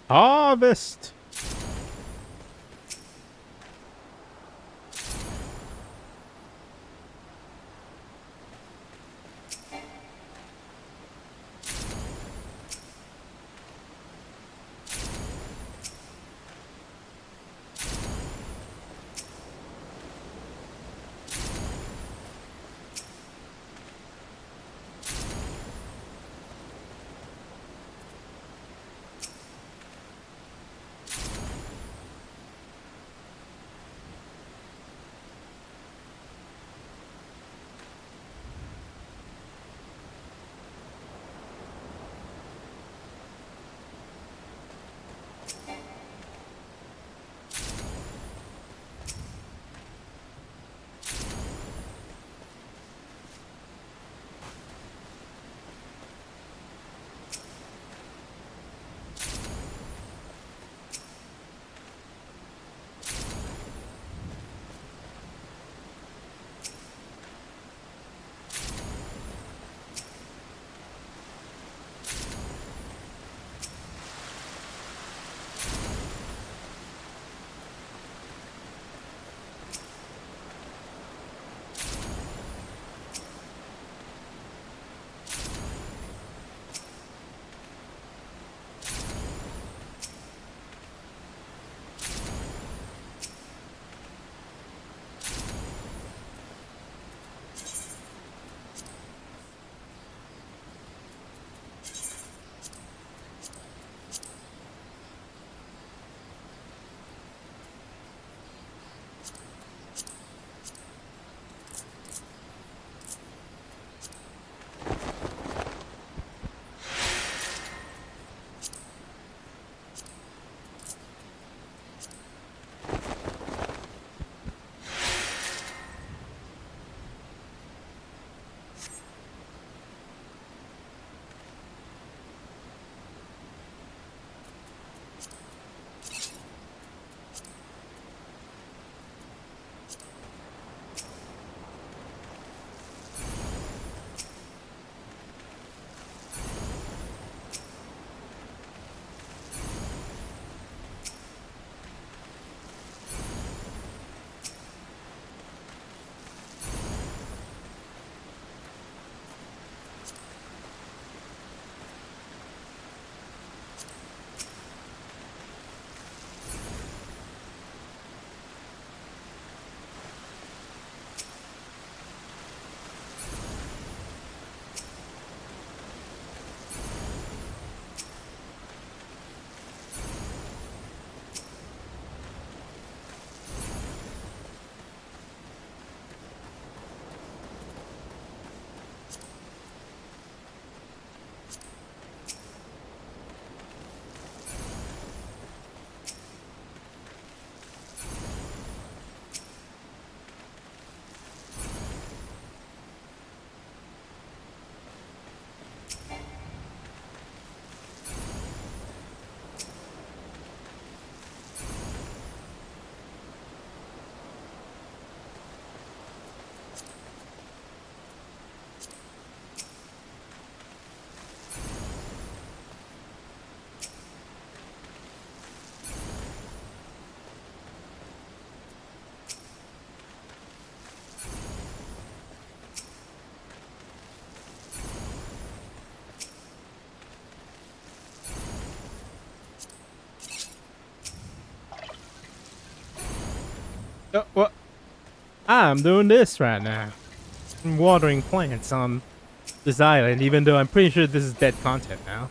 Harvest! What? I'm doing this right now. I'm watering plants on this island, even though I'm pretty sure this is dead content now.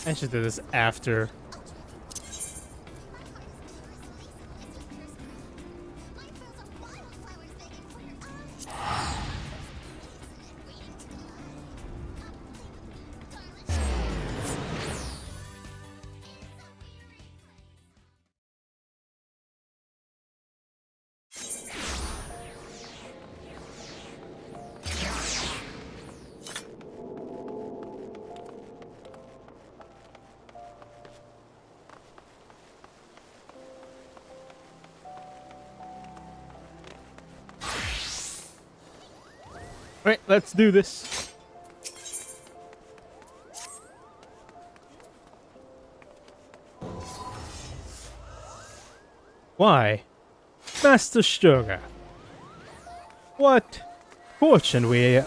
I should do this after. Alright, let's do this. Why? Master Sugar. What fortune we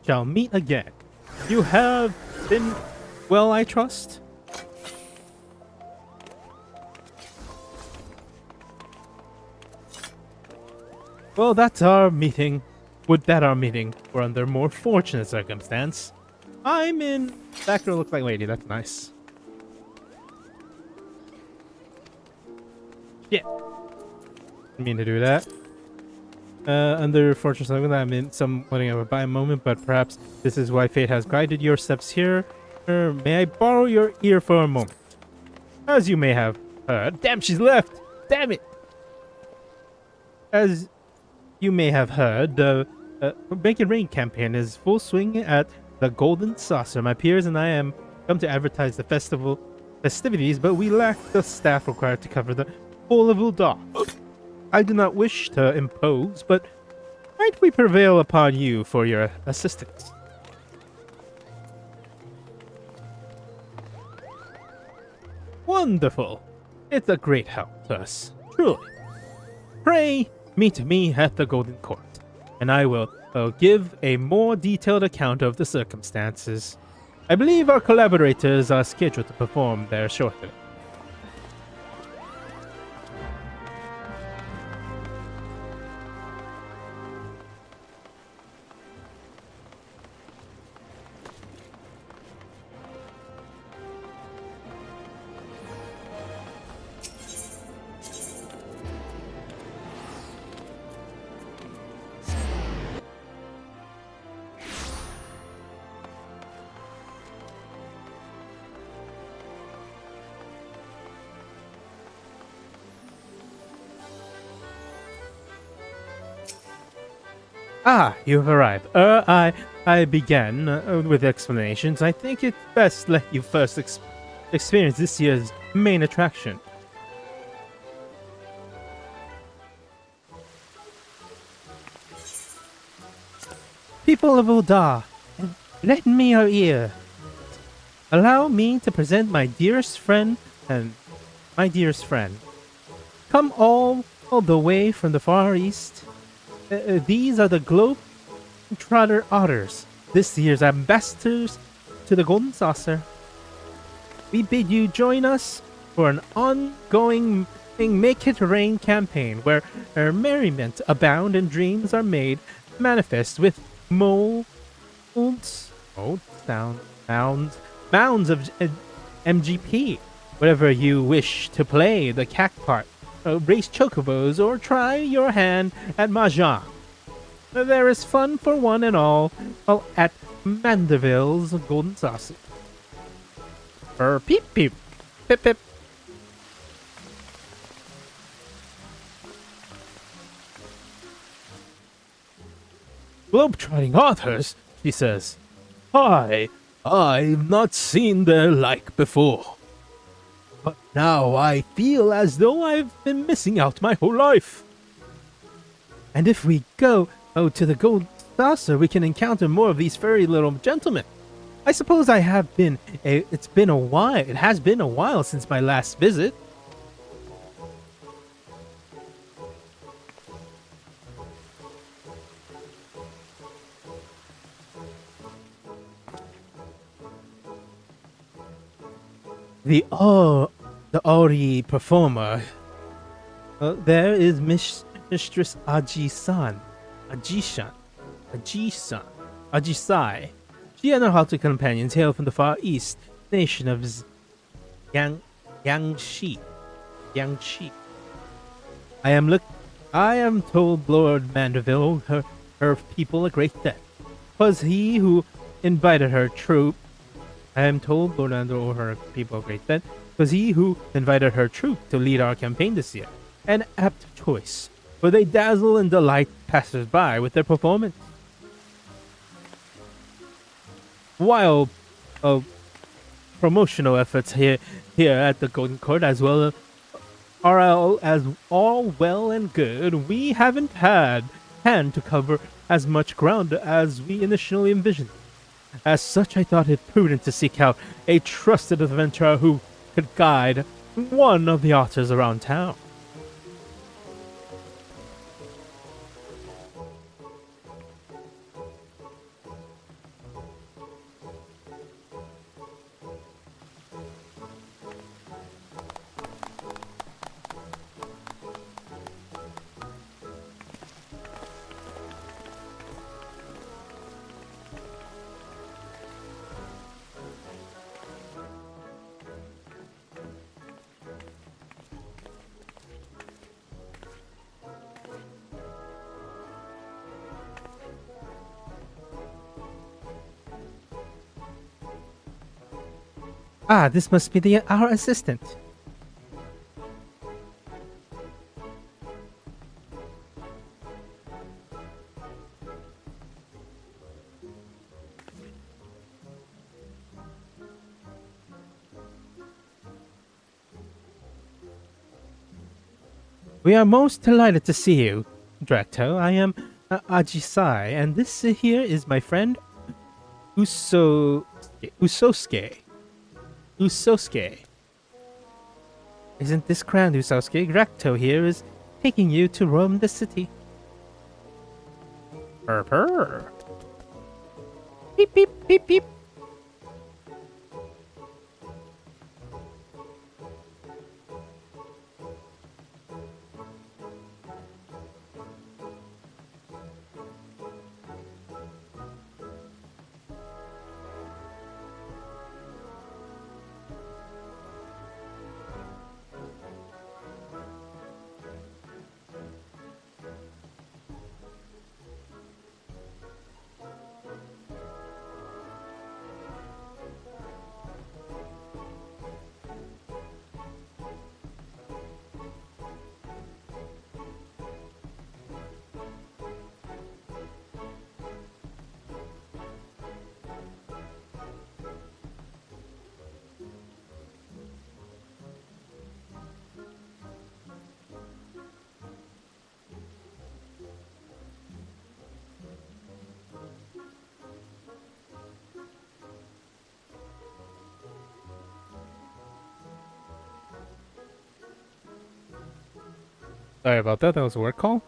shall meet again. You have been well, I trust? Well, that's our meeting. Would that our meeting were under more fortunate circumstance. I'm in... Back row looks like lady, that's nice. Yeah. Didn't mean to do that. Under fortunate circumstance, I'm in somewhat of a bad moment, but perhaps this is why fate has guided your steps here. May I borrow your ear for a moment? As you may have heard... Damn, she's left! Damn it! As you may have heard, the Make It Rain campaign is full swing at the Golden Saucer. My peers and I am come to advertise the festivities, but we lack the staff required to cover the whole of Ul'dah. I do not wish to impose, but might we prevail upon you for your assistance? Wonderful! It's a great help to us, truly. Pray meet me at the Golden Court, and I will give a more detailed account of the circumstances. I believe our collaborators are scheduled to perform there shortly. Ah, you've arrived. I began with explanations. I think it's best let you first experience this year's main attraction. People of Oda, lend me your ear. Allow me to present my dearest friend and my dearest friend. Come all the way from the Far East. These are the Globe-trotter otters, this year's ambassadors to the Golden Saucer. We bid you join us for an ongoing Make It Rain campaign where our merriment abound and dreams are made manifest with molds, mounds of MGP. Whatever you wish to play, the cack part, race chocobos, or try your hand at Mahjong. There is fun for one and all at Mandeville's Golden Saucer. Peep peep. Pip pip. Globe-trotting authors, she says. I've not seen their like before. But now I feel as though I've been missing out my whole life. And if we go to the Gold Saucer, we can encounter more of these furry little gentlemen. I suppose I have been. It's been a while. It has been a while since my last visit. The Ori performer. There is Mistress Ajisai. She and her halter companions hail from the Far East nation of Yangshi. I am told Lord Mandeville her people a great debt. 'Twas he who invited her troop. I am told Lord Mandeville her people a great debt. 'Twas he who invited her troop to lead our campaign this year. An apt choice, for they dazzle and delight passers-by with their performance. While promotional efforts here at the Golden Court as well are all well and good, we haven't had hand to cover as much ground as we initially envisioned. As such, I thought it prudent to seek out a trusted adventurer who could guide one of the otters around town. Ah, this must be our assistant. We are most delighted to see you, Drac'to. I am Ajisai, and this here is my friend Usosuke. Isn't this grand, Usosuke? Drac'to here is taking you to roam the city. Purr. Beep, beep, beep, beep. Sorry about that. That was a work call.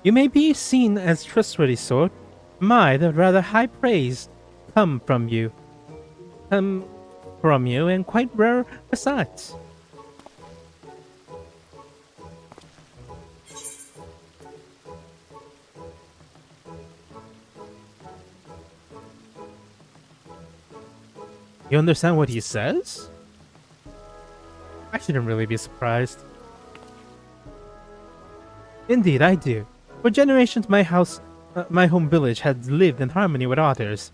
You may be seen as trustworthy, sword. The rather high praise come from you. Come from you, and quite rare besides. You understand what he says? I shouldn't really be surprised. Indeed, I do. For generations, my home village has lived in harmony with others.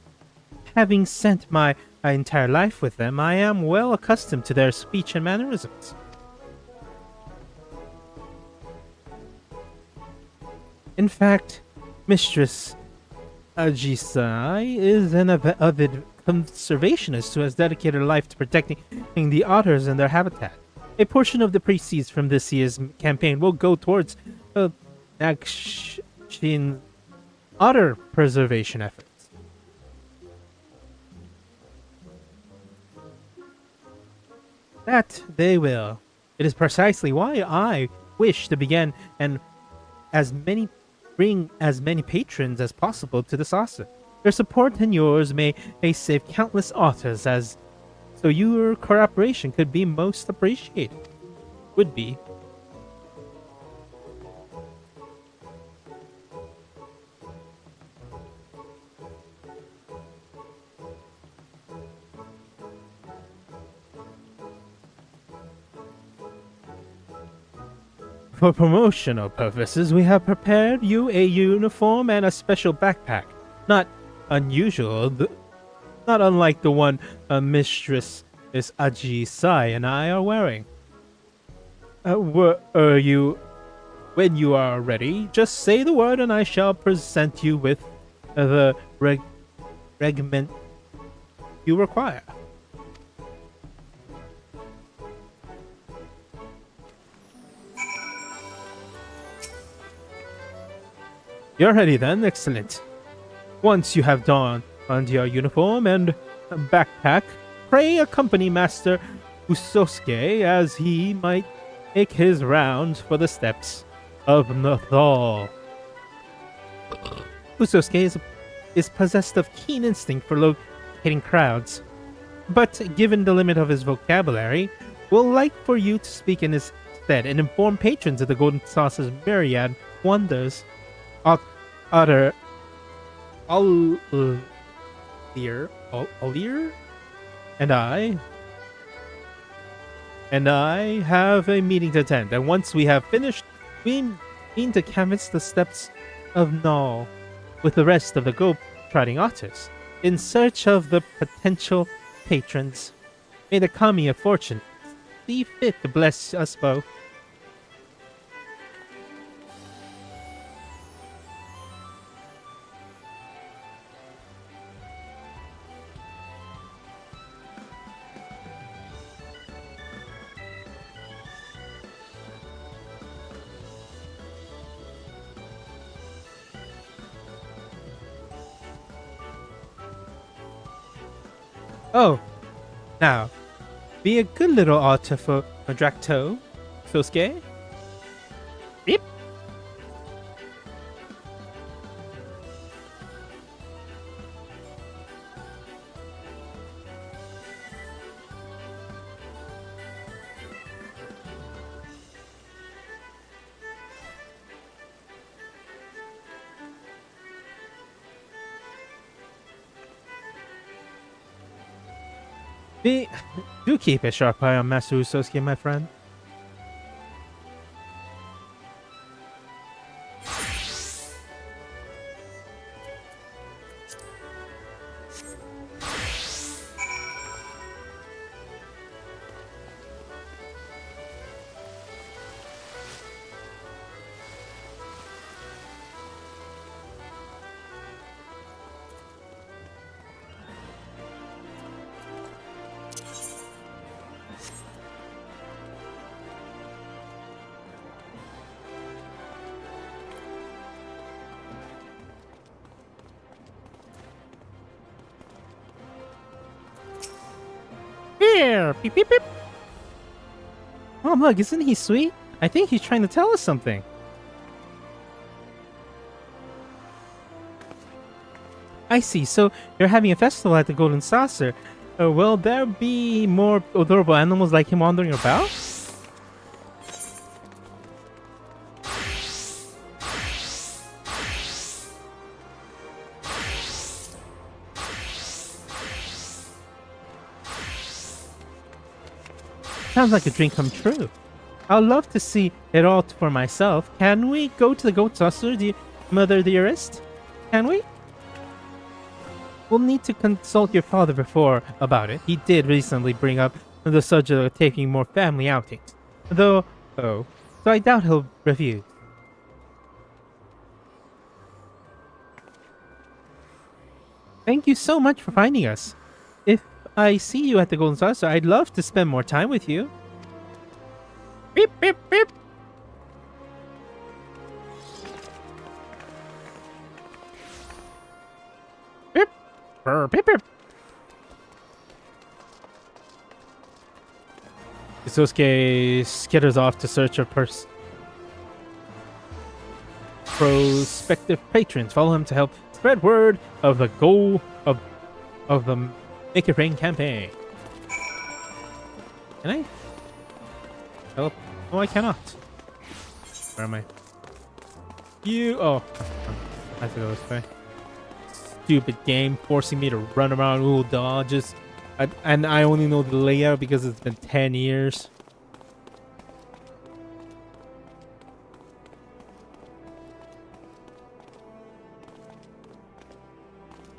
Having spent my entire life with them, I am well accustomed to their speech and mannerisms. In fact, Mistress Ajisai is an avid conservationist who has dedicated her life to protecting the otters and their habitat. A portion of the proceeds from this year's campaign will go towards action otter preservation efforts. That they will. It is precisely why I wish to begin and bring as many patrons as possible to the saucer. Your support and yours may save countless otters, so your cooperation could be most appreciated. Would be. For promotional purposes, we have prepared you a uniform and a special backpack. Not unusual, not unlike the one Mistress Ajisai and I are wearing. When you are ready, just say the word and I shall present you with the regiment you require. You're ready then, excellent. Once you have donned your uniform and backpack, pray accompany Master Usosuke as he might make his rounds for the steps of Nathal. Usosuke is possessed of keen instinct for locating crowds, but given the limit of his vocabulary, will like for you to speak in his stead and inform patrons of the Golden Saucer's myriad wonders. Otter Alir and I have a meeting to attend, and once we have finished, we mean to canvass the steppes of Null with the rest of the globe-trotting otters in search of the potential patrons. May the kami of fortune see fit to bless us both. Oh, now, be a good little otter for Drac'to, Sosuke. Beep. Do keep a sharp eye on Master Usosuke, my friend. Here! Beep, beep, beep. Oh, look, isn't he sweet? I think he's trying to tell us something. I see. So you're having a festival at the Golden Saucer. Will there be more adorable animals like him wandering about? Sounds like a dream come true. I'd love to see it all for myself. Can we go to the Goat Saucer, mother dearest? Can we? We'll need to consult your father before about it. He did recently bring up the subject of taking more family outings. So I doubt he'll refuse. Thank you so much for finding us. If I see you at the Golden Saucer, I'd love to spend more time with you. Beep, beep, beep. Beep. Brr, beep, beep. Isusuke skitters off to search for prospective patrons. Follow him to help spread word of the goal of the Make It Rain campaign. Can I? Help? Oh, I cannot. Where am I? Oh, I have to go this way. Stupid game forcing me to run around little dodges. And I only know the layout because it's been 10 years.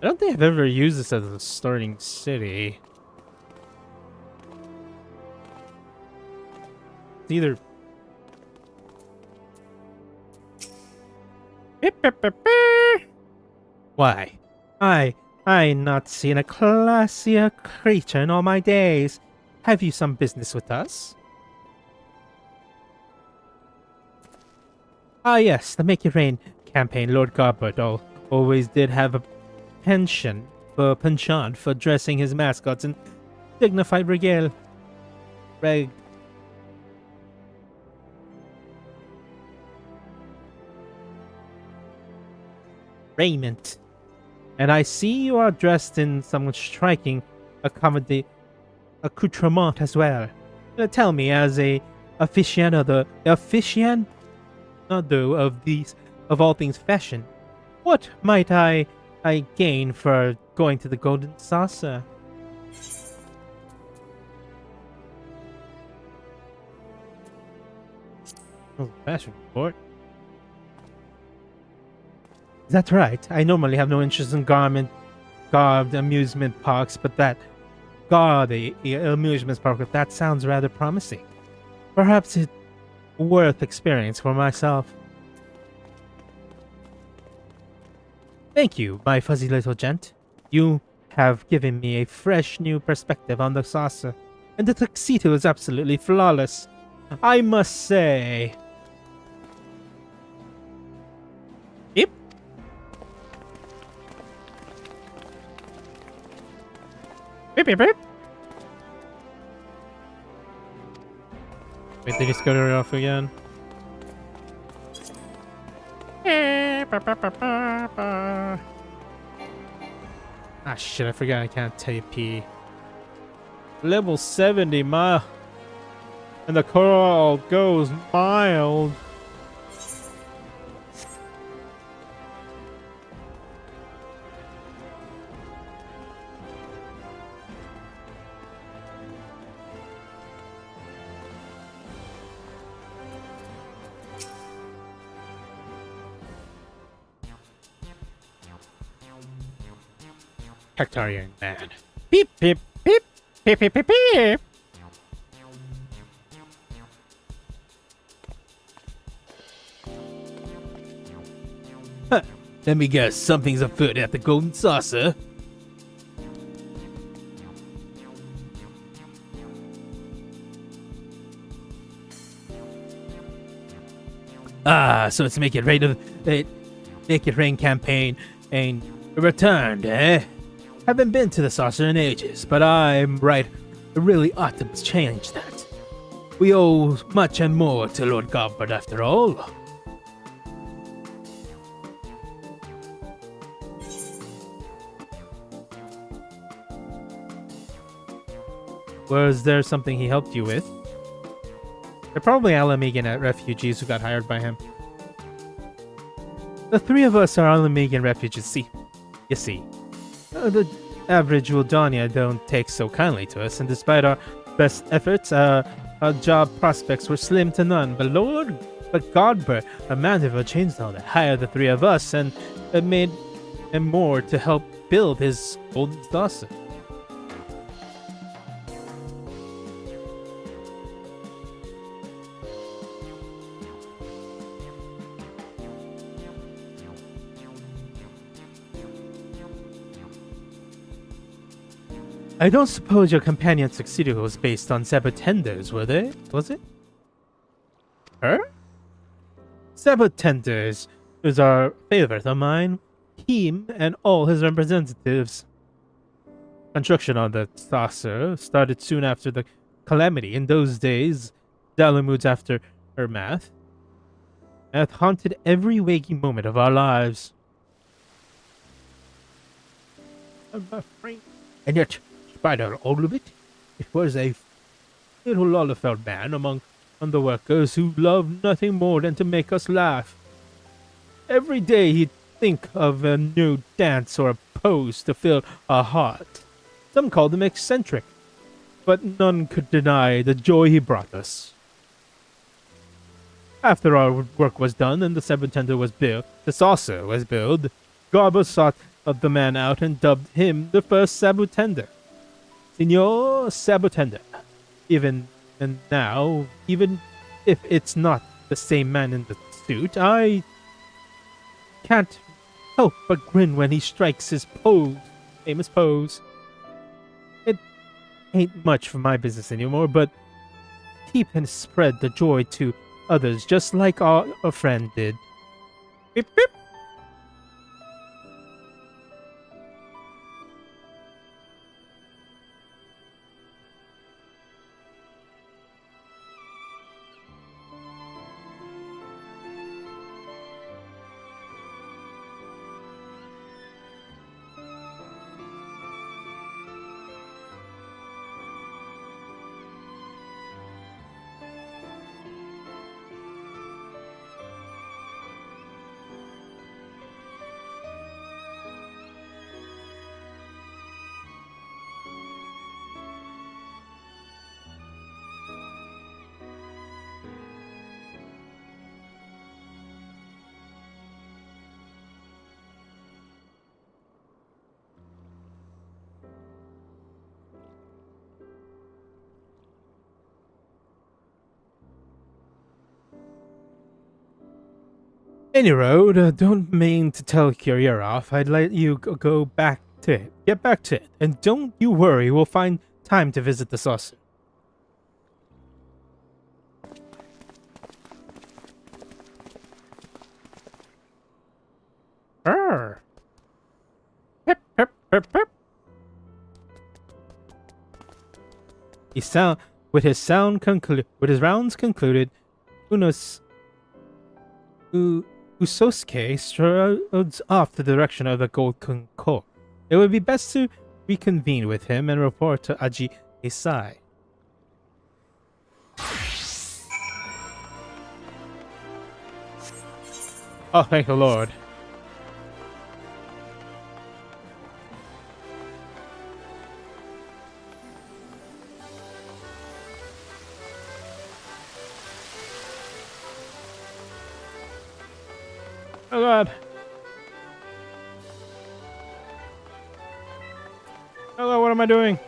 I don't think I've ever used this as a starting city. It's either... Why? I not seen a classier creature in all my days. Have you some business with us? Ah yes, the Make It Rain campaign. Lord Garbert always did have a penchant for dressing his mascots in dignified raiment. And I see you are dressed in some striking accoutrement as well. Tell me, as a aficionado of all things fashion, what might I gain for going to the Golden Saucer? Oh, fashion report. That's right. I normally have no interest in garbed amusement parks, but that gaudy amusement park, that sounds rather promising. Perhaps it's worth experience for myself. Thank you, my fuzzy little gent. You have given me a fresh new perspective on the saucer, and the tuxedo is absolutely flawless, I must say. Yep. Beep, beep, beep. Wait, they just got her off again. Ah shit, I forgot I can't TP. Level 70 mile. And the coral goes mild. Hectarian man. Beep, beep, beep, beep, beep, beep, beep. Huh. Let me guess, something's afoot at the Golden Saucer. Ah, so it's Make It Rain campaign ain't returned, eh? Haven't been to the saucer in ages, but I'm right. I really ought to change that. We owe much and more to Lord Gobert after all. Was there something he helped you with? They're probably Alamegan refugees who got hired by him. The three of us are Alamegan refugees, you see. The average Wildania don't take so kindly to us, and despite our best efforts, our job prospects were slim to none. But Godbert, a Mandeville changed all that, hired the three of us, and made him more to help build his golden saucer. I don't suppose your companion tuxedo was based on Sabotenders, were they? Was it? Her? Sabotenders is our favorite of mine. Him and all his representatives. Construction on the saucer started soon after the calamity. In those days, Dalamud's aftermath hath haunted every waking moment of our lives. I'm afraid. And yet, despite all of it, it was a little Lollefeld man among the workers who loved nothing more than to make us laugh. Every day he'd think of a new dance or a pose to fill our heart. Some called him eccentric, but none could deny the joy he brought us. After our work was done and the Sabotender was built, the saucer was built, Garbo sought the man out and dubbed him the first Sabotender. Signor Sabotender. Even if it's not the same man in the suit, I can't help but grin when he strikes his famous pose. It ain't much for my business anymore, but keep and spread the joy to others just like our friend did. Beep, beep. Any road, don't mean to tell your ear off. I'd let you go back to it. Get back to it. And don't you worry, we'll find time to visit the saucer. Arr. Pip, pip, pip, pip. With his rounds concluded, Usosuke strode off the direction of the Gold Court. It would be best to reconvene with him and report to Aji Isai. Oh, thank the Lord. Oh God. Hello, what am I doing?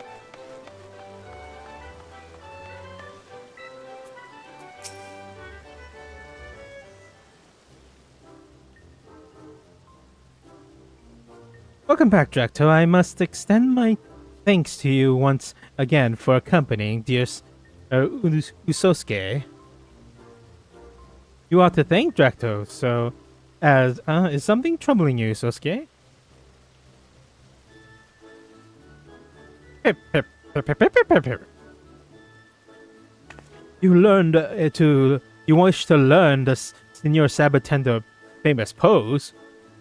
Welcome back, Drac'to. I must extend my thanks to you once again for accompanying dear Usosuke. You ought to thank Drac'to, so... is something troubling you, Usosuke? Pip, pip, pip, pip, pip, pip, pip. You wish to learn the Senor Sabotender famous pose?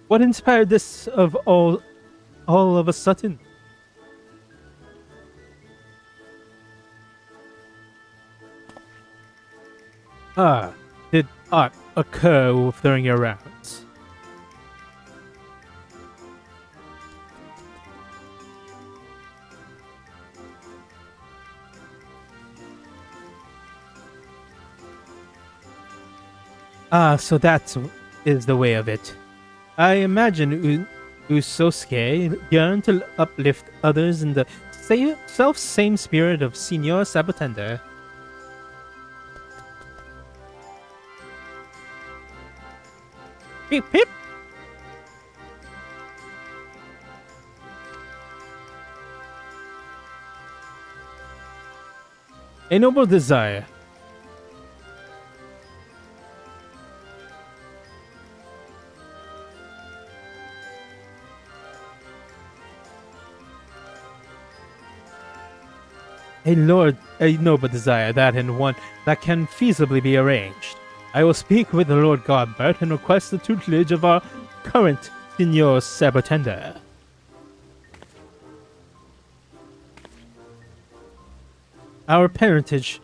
What inspired this of all of a sudden? Ah, did aught occur during your rounds? Ah, so that is the way of it. I imagine Usosuke yearned to uplift others in the self-same spirit of Senior Sabatenda. Beep, beep. A noble desire. A noble desire, that and one that can feasibly be arranged. I will speak with the Lord Godbert and request the tutelage of our current Senior Sabatenda. Our patronage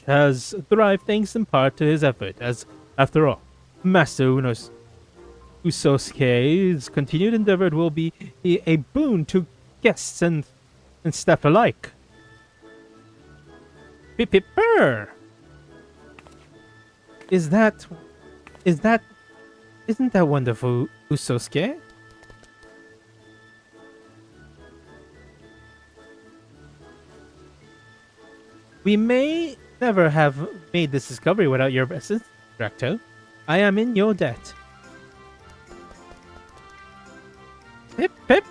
has thrived thanks in part to his effort, as, after all, Master Usosuke's continued endeavor will be a boon to guests and staff alike. Pip pip purr! Isn't that wonderful, Usosuke? We may never have made this discovery without your assistance, Drac'to. I am in your debt. Pip pip!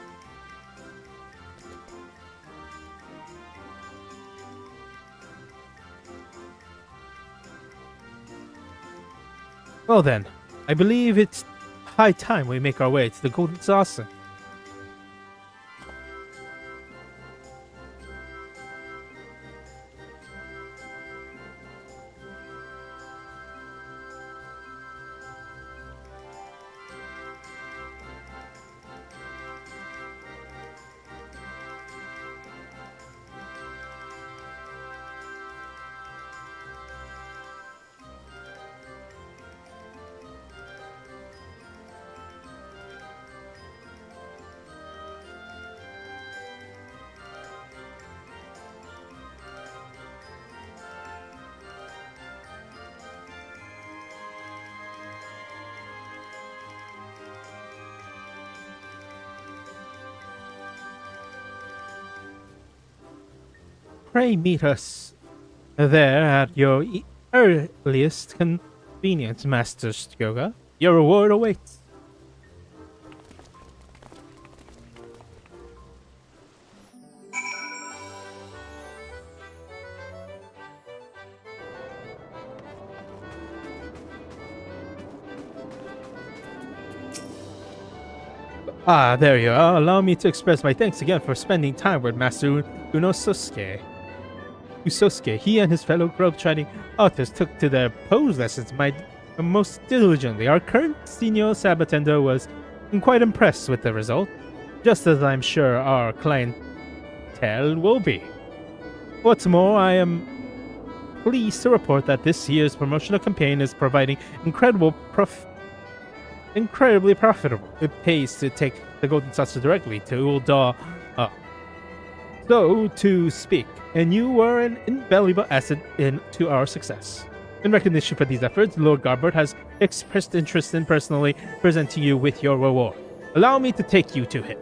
Well then, I believe it's high time we make our way to the Golden Saucer. Pray meet us there at your earliest convenience, Master Styoga. Your reward awaits. Ah, there you are. Allow me to express my thanks again for spending time with Master Unosuke. Usosuke, he and his fellow globe-trotting artists took to their pose lessons most diligently. Our current Senior Sabatender was quite impressed with the result, just as I'm sure our clientele will be. What's more, I am pleased to report that this year's promotional campaign is proving incredibly profitable. It pays to take the Golden Saucer directly to Uldar, so to speak, and you were an invaluable asset to our success. In recognition for these efforts, Lord Garbert has expressed interest in personally presenting you with your reward. Allow me to take you to him.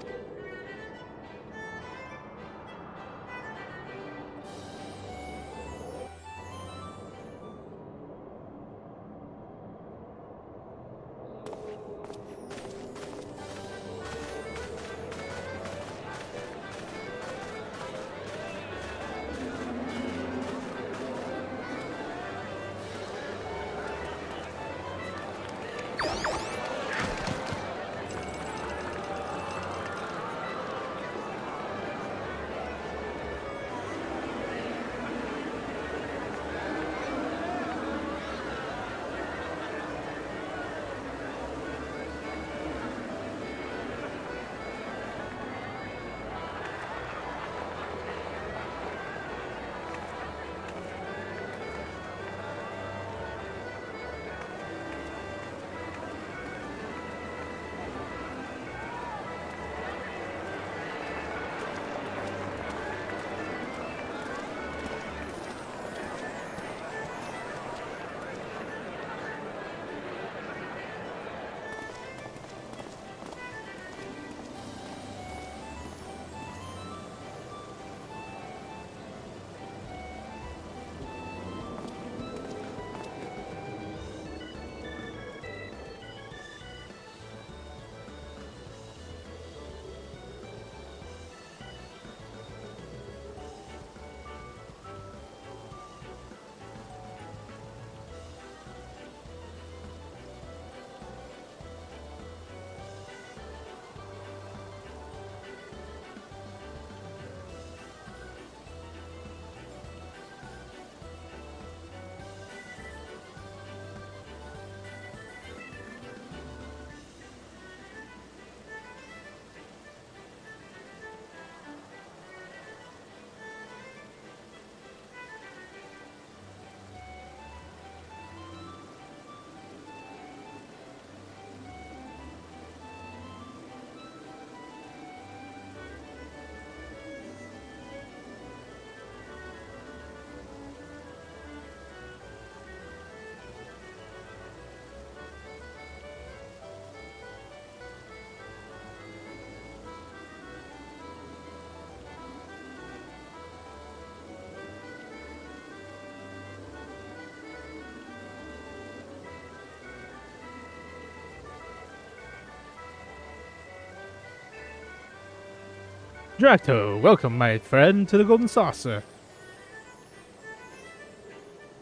Drac'to, welcome, my friend, to the Golden Saucer.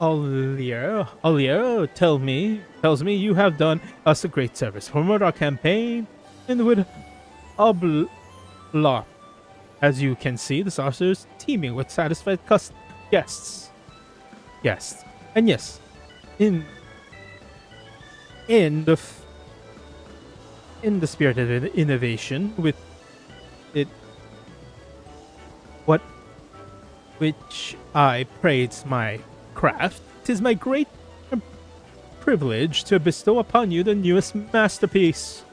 Olier tells me you have done us a great service. Promote our campaign and would obla. As you can see, the saucer is teeming with satisfied guests. And yes, in the spirit of innovation, with it, which I praise my craft, 'tis my great privilege to bestow upon you the newest masterpiece.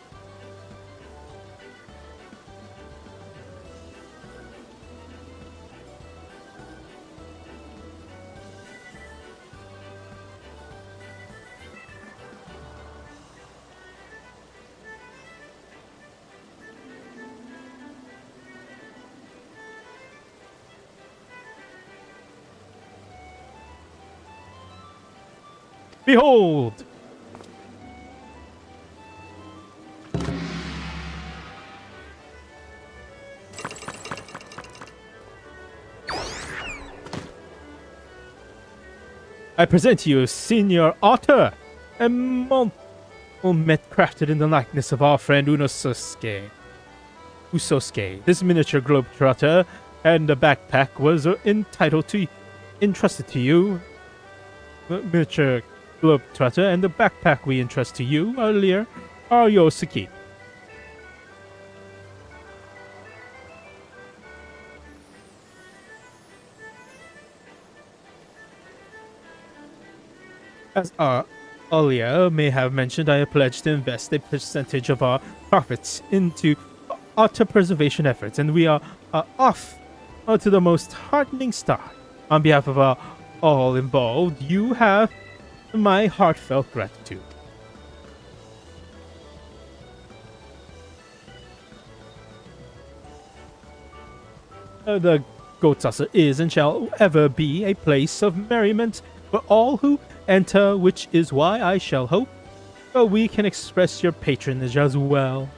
Behold! I present to you Senior Otter, a monument crafted in the likeness of our friend Usosuke. This miniature Globe-trotter and a backpack was entrusted to you. Miniature Globe-trotter and the backpack we entrust to you earlier are yours to keep. As Alia may have mentioned, I have pledged to invest a percentage of our profits into otter preservation efforts, and we are off to the most heartening start. On behalf of all involved, you have my heartfelt gratitude. The Goat Saucer is and shall ever be a place of merriment for all who enter, which is why I shall hope we can express your patronage as well.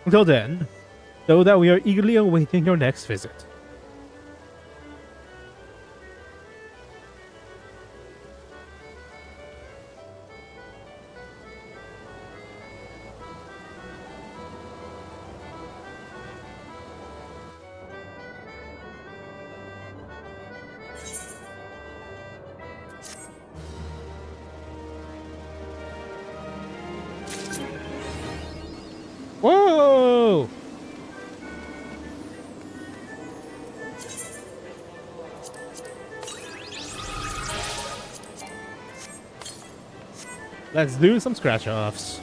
Until then, know that we are eagerly awaiting your next visit. Whoa! Let's do some scratch-offs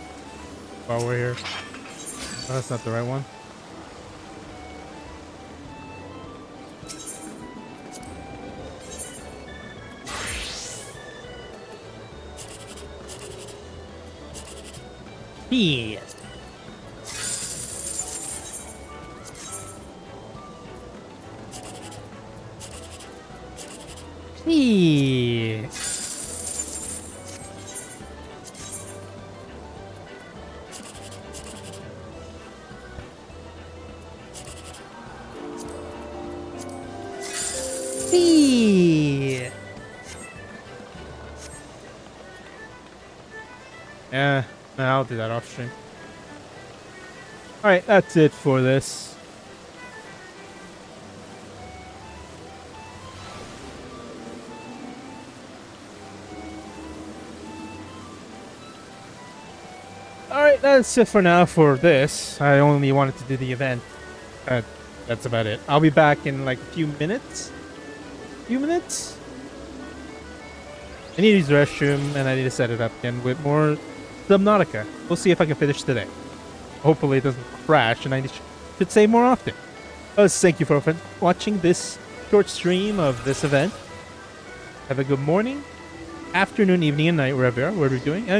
while we're here. Oh, that's not the right one. Yes. Yeah, I'll do that off stream. Alright, that's it for this. Alright, that's it for now for this. I only wanted to do the event. That's about it. I'll be back in like a few minutes. I need to use the restroom and I need to set it up again with more Subnautica. We'll see if I can finish today. Hopefully it doesn't crash and I should say more often. Thank you for watching this short stream of this event. Have a good morning, afternoon, evening, and night, wherever we're doing, and